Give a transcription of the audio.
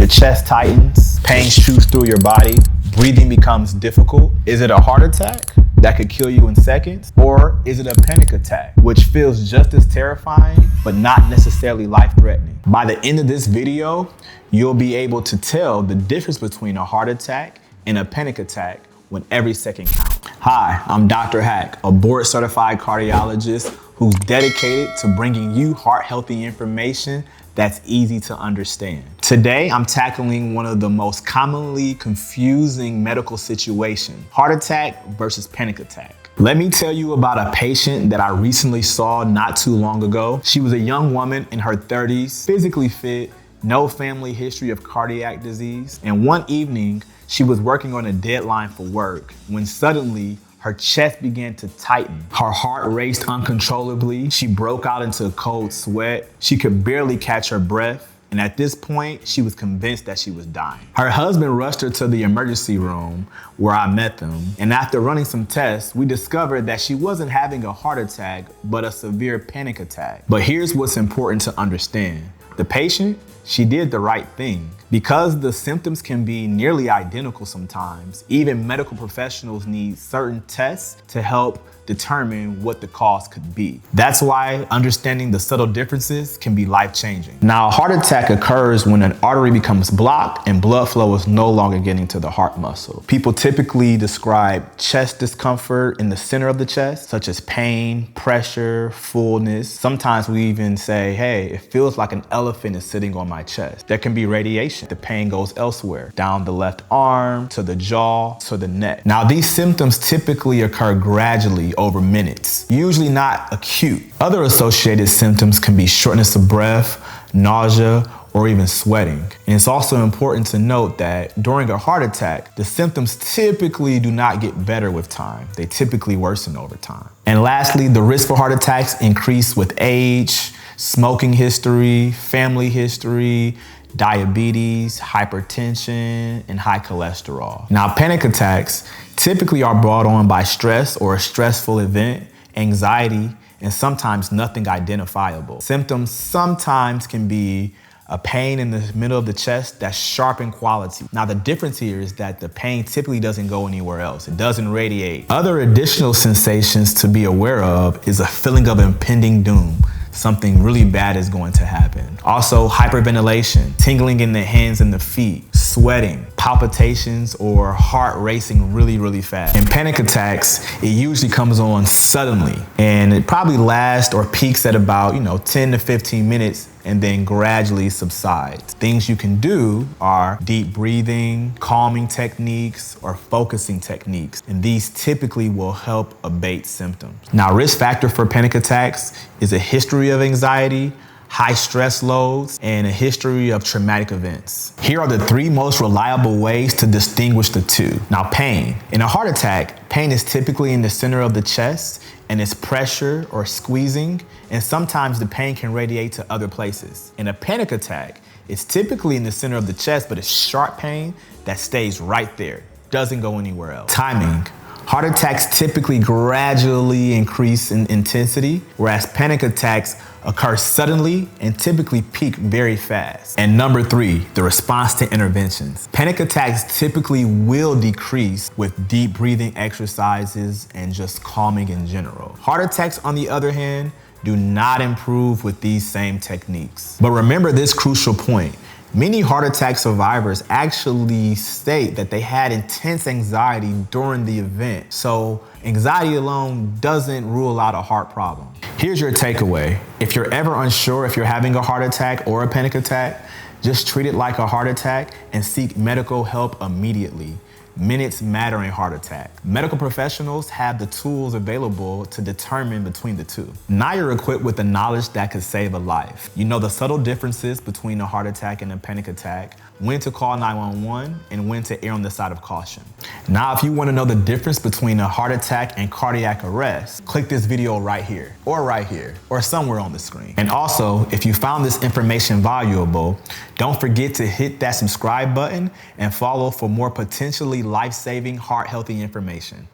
Your chest tightens, pain shoots through your body, breathing becomes difficult. Is it a heart attack that could kill you in seconds? Or is it a panic attack, which feels just as terrifying, but not necessarily life-threatening? By the end of this video, you'll be able to tell the difference between a heart attack and a panic attack when every second counts. Hi, I'm Dr. Hack, a board-certified cardiologist who's dedicated to bringing you heart-healthy information that's easy to understand. Today, I'm tackling one of the most commonly confusing medical situations, heart attack versus panic attack. Let me tell you about a patient that I recently saw not too long ago. She was a young woman in her 30s, physically fit, no family history of cardiac disease. And one evening, she was working on a deadline for work when suddenly her chest began to tighten. Her heart raced uncontrollably. She broke out into a cold sweat. She could barely catch her breath. And at this point, she was convinced that she was dying. Her husband rushed her to the emergency room where I met them. And after running some tests, we discovered that she wasn't having a heart attack, but a severe panic attack. But here's what's important to understand. The patient, she did the right thing. Because the symptoms can be nearly identical sometimes, even medical professionals need certain tests to help determine what the cause could be. That's why understanding the subtle differences can be life-changing. Now, a heart attack occurs when an artery becomes blocked and blood flow is no longer getting to the heart muscle. People typically describe chest discomfort in the center of the chest, such as pain, pressure, fullness. Sometimes we even say, hey, it feels like an elephant is sitting on my chest. There can be radiation. The pain goes elsewhere, down the left arm, to the jaw, to the neck. Now, these symptoms typically occur gradually over minutes, usually not acute. Other associated symptoms can be shortness of breath, nausea, or even sweating. And it's also important to note that during a heart attack, the symptoms typically do not get better with time. They typically worsen over time. And lastly, the risk for heart attacks increase with age, smoking history, family history, diabetes, hypertension, and high cholesterol. Now, panic attacks typically are brought on by stress or a stressful event, anxiety, and sometimes nothing identifiable. Symptoms sometimes can be a pain in the middle of the chest that's sharp in quality. Now, the difference here is that the pain typically doesn't go anywhere else. It doesn't radiate. Other additional sensations to be aware of is a feeling of impending doom. Something really bad is going to happen. Also, hyperventilation, tingling in the hands and the feet, sweating, palpitations, or heart racing really, really fast. In panic attacks, it usually comes on suddenly, and it probably lasts or peaks at about 10 to 15 minutes and then gradually subsides. Things you can do are deep breathing, calming techniques, or focusing techniques, and these typically will help abate symptoms. Now, risk factor for panic attacks is a history of anxiety, high stress loads, and a history of traumatic events. Here are the 3 most reliable ways to distinguish the two. Now, pain. In a heart attack, pain is typically in the center of the chest, and it's pressure or squeezing, and sometimes the pain can radiate to other places. In a panic attack, it's typically in the center of the chest, but it's sharp pain that stays right there, doesn't go anywhere else. Timing. Heart attacks typically gradually increase in intensity, whereas panic attacks occur suddenly and typically peak very fast. And number 3, the response to interventions. Panic attacks typically will decrease with deep breathing exercises and just calming in general. Heart attacks, on the other hand, do not improve with these same techniques. But remember this crucial point. Many heart attack survivors actually state that they had intense anxiety during the event. So anxiety alone doesn't rule out a heart problem. Here's your takeaway. If you're ever unsure if you're having a heart attack or a panic attack, just treat it like a heart attack and seek medical help immediately. Minutes matter in heart attack. Medical professionals have the tools available to determine between the two. Now you're equipped with the knowledge that could save a life. You know the subtle differences between a heart attack and a panic attack, when to call 911, and when to err on the side of caution. Now, if you want to know the difference between a heart attack and cardiac arrest, click this video right here, or somewhere on the screen. And also, if you found this information valuable, don't forget to hit that subscribe button and follow for more potentially life-saving, heart-healthy information.